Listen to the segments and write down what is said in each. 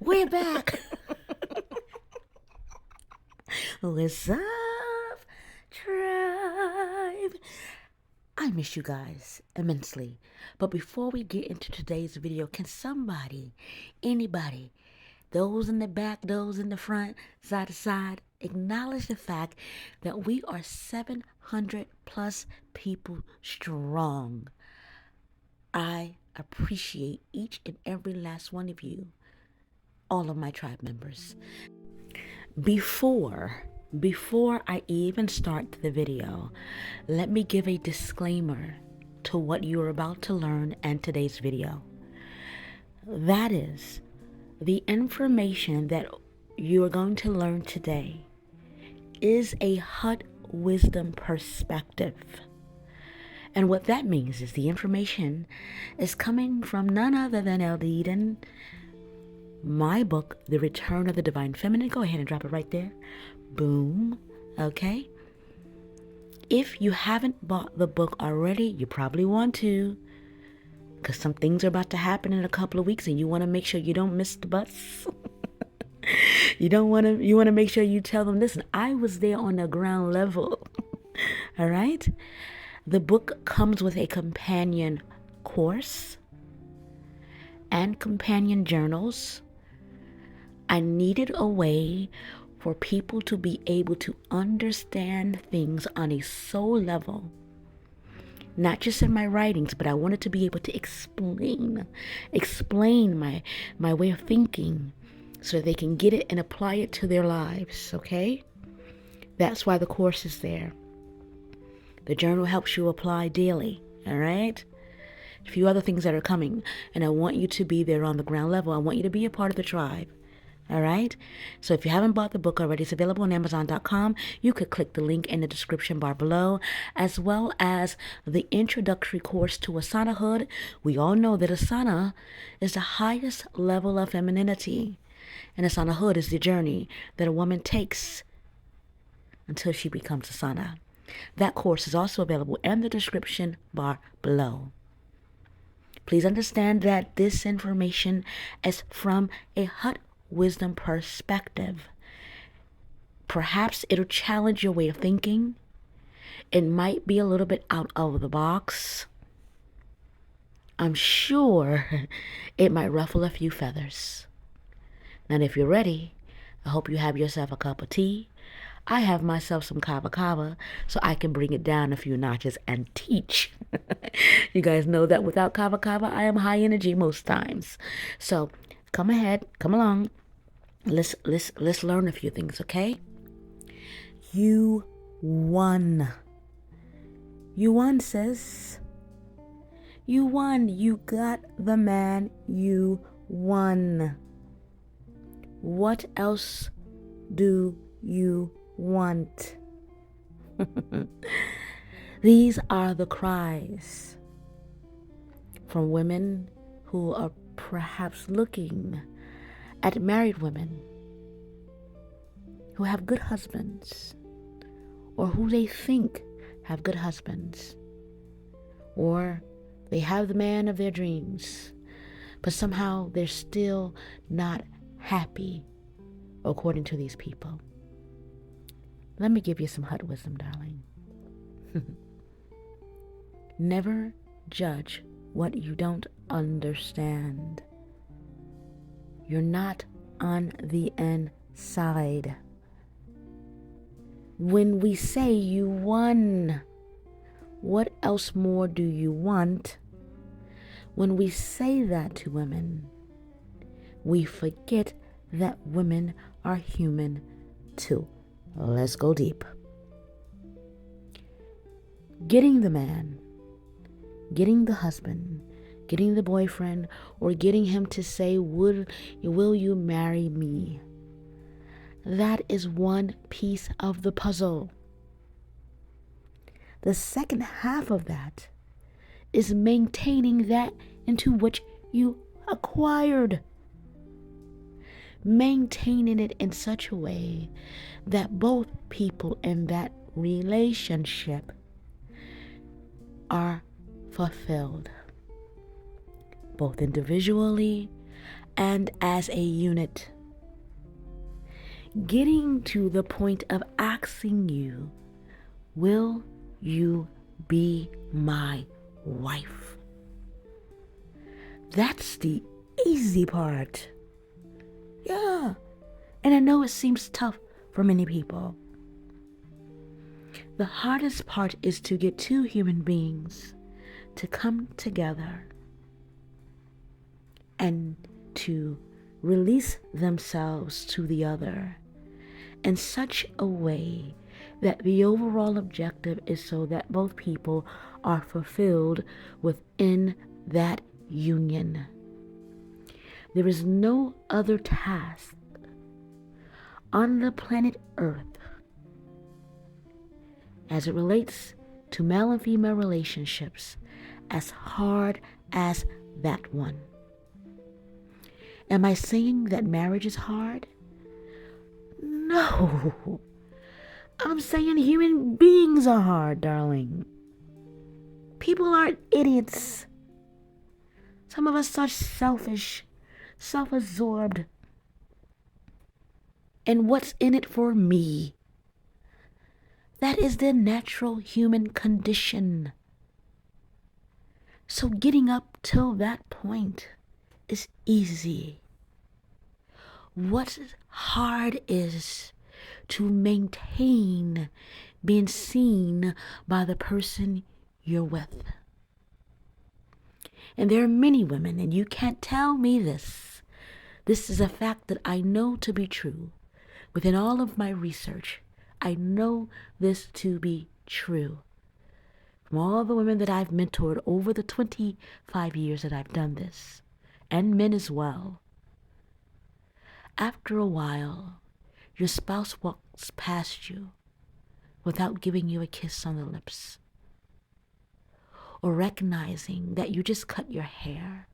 We're back. What's up, tribe? I miss you guys immensely. But before we get into today's video, can somebody, anybody, those in the back, those in the front, side to side, acknowledge the fact that we are 700 plus people strong? I appreciate each and every last one of you, all of my tribe members. Before I even start the video, let me give a disclaimer to what you're about to learn in today's video. That is, the information that you are going to learn today is a hut wisdom perspective. And what that means is the information is coming from none other than LD Eden, my book, The Return of the Divine Feminine. Go ahead and drop it right there. Boom. Okay. If you haven't bought the book already, you probably want to, because some things are about to happen in a couple of weeks and you want to make sure you don't miss the bus. You want to make sure you tell them, listen, I was there on the ground level. All right. The book comes with a companion course and companion journals. I needed a way for people to be able to understand things on a soul level, not just in my writings, but I wanted to be able to explain my way of thinking so they can get it and apply it to their lives, okay? That's why the course is there. The journal helps you apply daily, all right? A few other things that are coming, and I want you to be there on the ground level. I want you to be a part of the tribe. All right. So if you haven't bought the book already, it's available on Amazon.com. You could click the link in the description bar below, as well as the introductory course to Asanahood. We all know that Asana is the highest level of femininity, and Asanahood is the journey that a woman takes until she becomes Asana. That course is also available in the description bar below. Please understand that this information is from a hut wisdom perspective. Perhaps it'll challenge your way of thinking. It might be a little bit out of the box. I'm sure it might ruffle a few feathers. Now, if you're ready, I hope you have yourself a cup of tea. I have myself some kava so I can bring it down a few notches and teach. You guys know that without kava, I am high energy most times. So come ahead, come along. Let's learn a few things, okay? You won. You won, sis. You won. You got the man. You won. What else do you want? These are the cries from women who are perhaps looking at married women who have good husbands, or who they think have good husbands, or they have the man of their dreams, but somehow they're still not happy according to these people. Let me give you some hut wisdom, darling. Never judge what you don't understand. You're not on the inside. When we say you won, what else more do you want? When we say that to women, we forget that women are human too. Let's go deep. Getting the man, getting the husband, getting the boyfriend, or getting him to say, will you marry me? That is one piece of the puzzle. The second half of that is maintaining that into which you acquired. Maintaining it in such a way that both people in that relationship are fulfilled, both individually and as a unit. Getting to the point of asking you, will you be my wife? That's the easy part. Yeah. And I know it seems tough for many people. The hardest part is to get two human beings to come together and to release themselves to the other in such a way that the overall objective is so that both people are fulfilled within that union. There is no other task on the planet Earth as it relates to male and female relationships as hard as that one. Am I saying that marriage is hard? No. I'm saying human beings are hard, darling. People aren't idiots. Some of us are selfish, self-absorbed. And what's in it for me? That is the natural human condition. So getting up till that point is easy. What's hard is to maintain being seen by the person you're with. And there are many women, and you can't tell me this. This is a fact that I know to be true. Within all of my research, I know this to be true. From all the women that I've mentored over the 25 years that I've done this, and men as well, after a while, your spouse walks past you without giving you a kiss on the lips, or recognizing that you just cut your hair,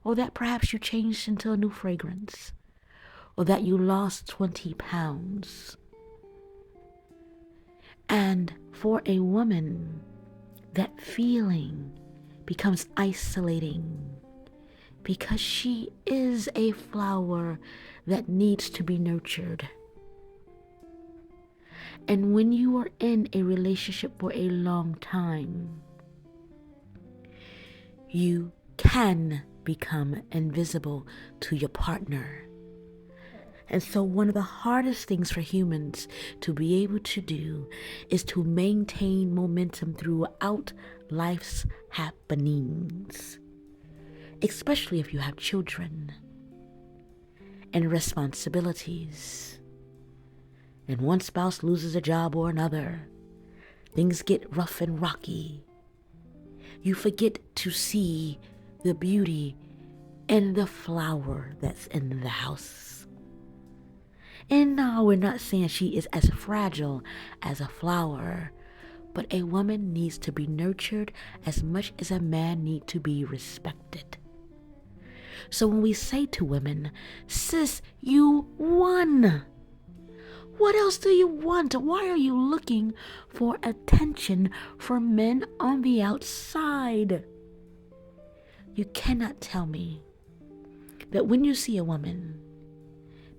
or that perhaps you changed into a new fragrance, or that you lost 20 pounds. And for a woman, that feeling becomes isolating because she is a flower that needs to be nurtured. And when you are in a relationship for a long time, you can become invisible to your partner. And so one of the hardest things for humans to be able to do is to maintain momentum throughout life's happenings, especially if you have children and responsibilities. And one spouse loses a job or another. Things get rough and rocky. You forget to see the beauty in the flower that's in the house. And no, we're not saying she is as fragile as a flower, but a woman needs to be nurtured as much as a man needs to be respected. So when we say to women, sis, you won. What else do you want? Why are you looking for attention from men on the outside? You cannot tell me that when you see a woman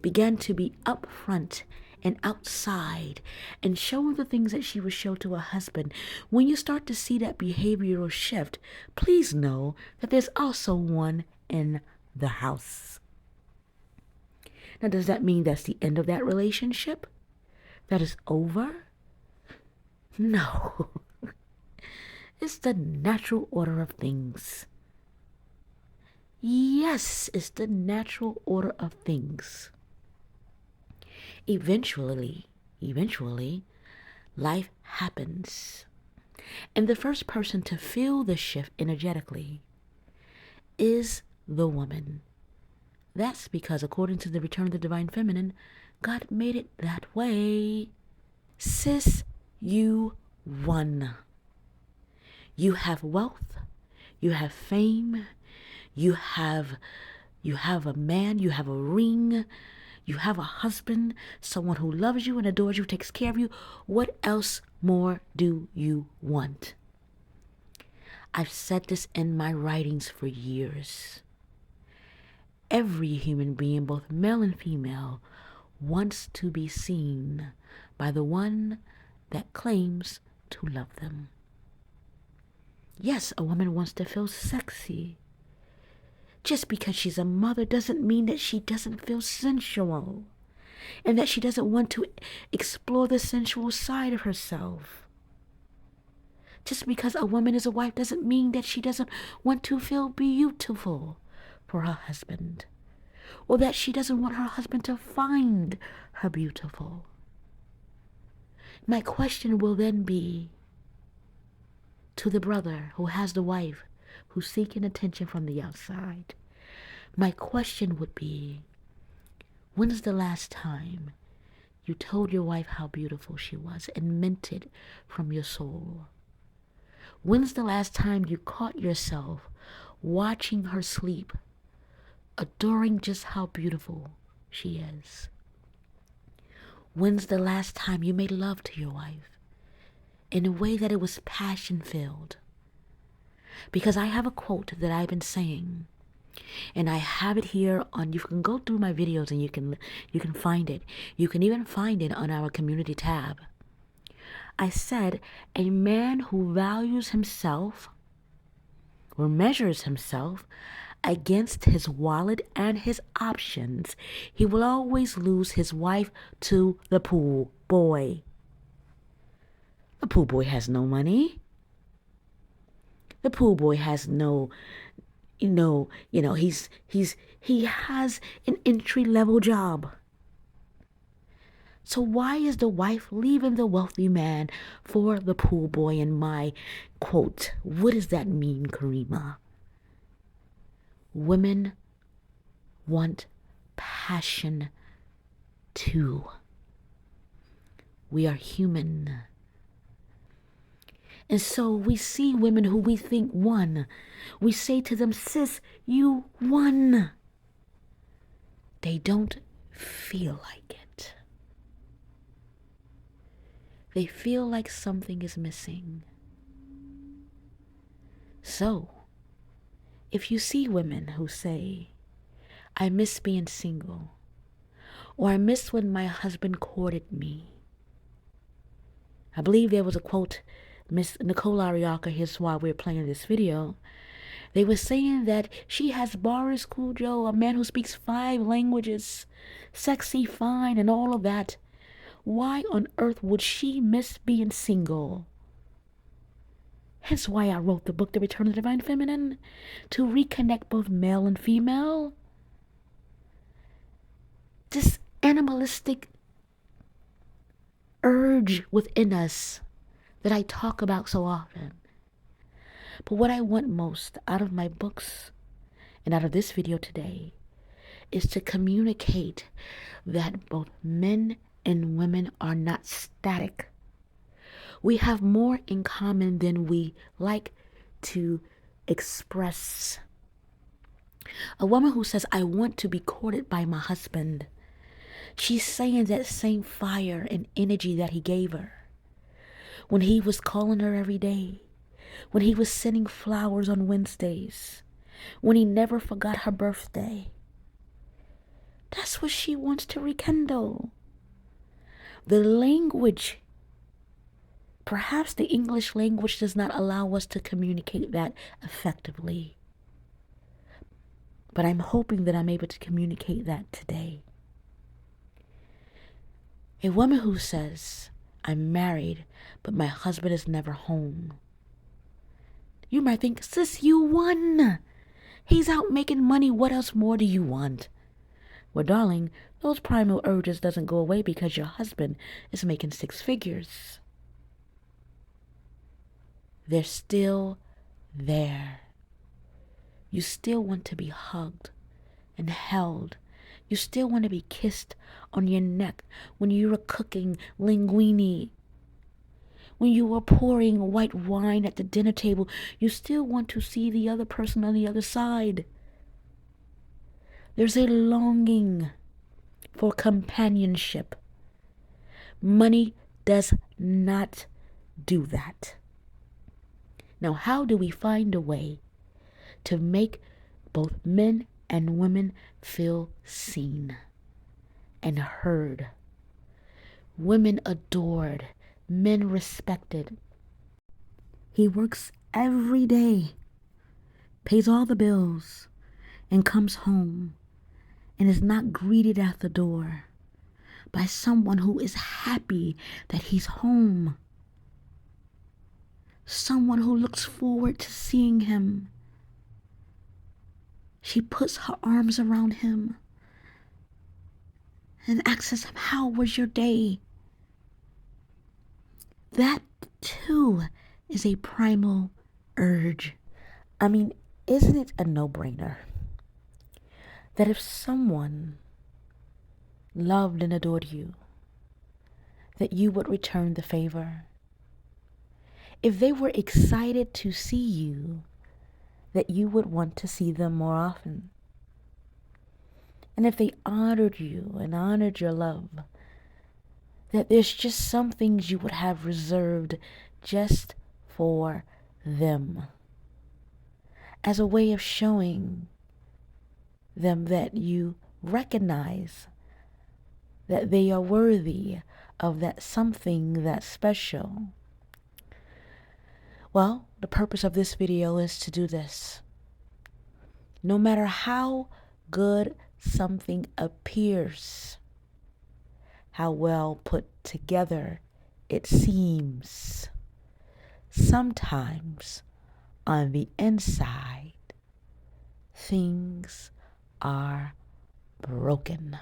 begin to be upfront and outside and show the things that she would show to her husband, when you start to see that behavioral shift, please know that there's also one in the house. Now, does that mean that's the end of that relationship? That is over? No. It's the natural order of things. Yes, it's the natural order of things. Eventually, life happens. And the first person to feel the shift energetically is the woman. That's because, according to the Return of the Divine Feminine, God made it that way. Sis, you won. You have wealth, you have fame, you have a man, you have a ring, you have a husband, someone who loves you and adores you, takes care of you. What else more do you want? I've said this in my writings for years. Every human being, both male and female, wants to be seen by the one that claims to love them. Yes, a woman wants to feel sexy. Just because she's a mother doesn't mean that she doesn't feel sensual and that she doesn't want to explore the sensual side of herself. Just because a woman is a wife doesn't mean that she doesn't want to feel beautiful for her husband, or that she doesn't want her husband to find her beautiful. My question will then be to the brother who has the wife who's seeking attention from the outside. My question would be, when's the last time you told your wife how beautiful she was and meant it from your soul? When's the last time you caught yourself watching her sleep, adoring just how beautiful she is? When's the last time you made love to your wife in a way that it was passion-filled? Because I have a quote that I've been saying, and I have it here on, you can go through my videos and you can find it. You can even find it on our community tab. I said, a man who values himself or measures himself against his wallet and his options, he will always lose his wife to the pool boy. The pool boy has no money. The pool boy has no, he has an entry-level job. So why is the wife leaving the wealthy man for the pool boy? In my quote, what does that mean, Karima? Women want passion too. We are human. And so we see women who we think won. We say to them, sis, you won. They don't feel like it. They feel like something is missing. So, if you see women who say, I miss being single, or I miss when my husband courted me. I believe there was a quote, Miss Nicole Ariaka, here's why we're playing this video. They were saying that she has Boris Cujo, a man who speaks 5 languages, sexy, fine, and all of that. Why on earth would she miss being single? Hence why I wrote the book, The Return of the Divine Feminine, to reconnect both male and female. This animalistic urge within us that I talk about so often. But what I want most out of my books and out of this video today is to communicate that both men and women are not static. We have more in common than we like to express. A woman who says, I want to be courted by my husband, she's saying that same fire and energy that he gave her when he was calling her every day, when he was sending flowers on Wednesdays, when he never forgot her birthday. That's what she wants to rekindle. The language, perhaps the English language does not allow us to communicate that effectively. But I'm hoping that I'm able to communicate that today. A woman who says, I'm married, but my husband is never home. You might think, sis, you won. He's out making money. What else more do you want? Well, darling, those primal urges doesn't go away because your husband is making 6 figures. They're still there. You still want to be hugged and held. You still want to be kissed on your neck when you were cooking linguine. When you were pouring white wine at the dinner table, you still want to see the other person on the other side. There's a longing for companionship. Money does not do that. Now, how do we find a way to make both men and women feel seen and heard. Women adored, men respected. He works every day, pays all the bills, and comes home and is not greeted at the door by someone who is happy that he's home. Someone who looks forward to seeing him. She puts her arms around him and asks him, "How was your day?" That too is a primal urge. I mean, isn't it a no-brainer that if someone loved and adored you, that you would return the favor? If they were excited to see you, that you would want to see them more often. And if they honored you and honored your love, that there's just some things you would have reserved just for them, as a way of showing them that you recognize that they are worthy of that something that's special. Well, the purpose of this video is to do this. No matter how good something appears, how well put together it seems, sometimes on the inside, things are broken.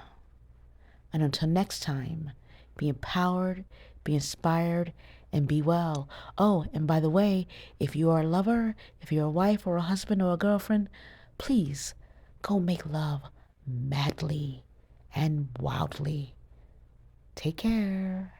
And until next time, be empowered, be inspired, and be well. Oh, and by the way, if you are a lover, if you're a wife or a husband or a girlfriend, please go make love madly and wildly. Take care.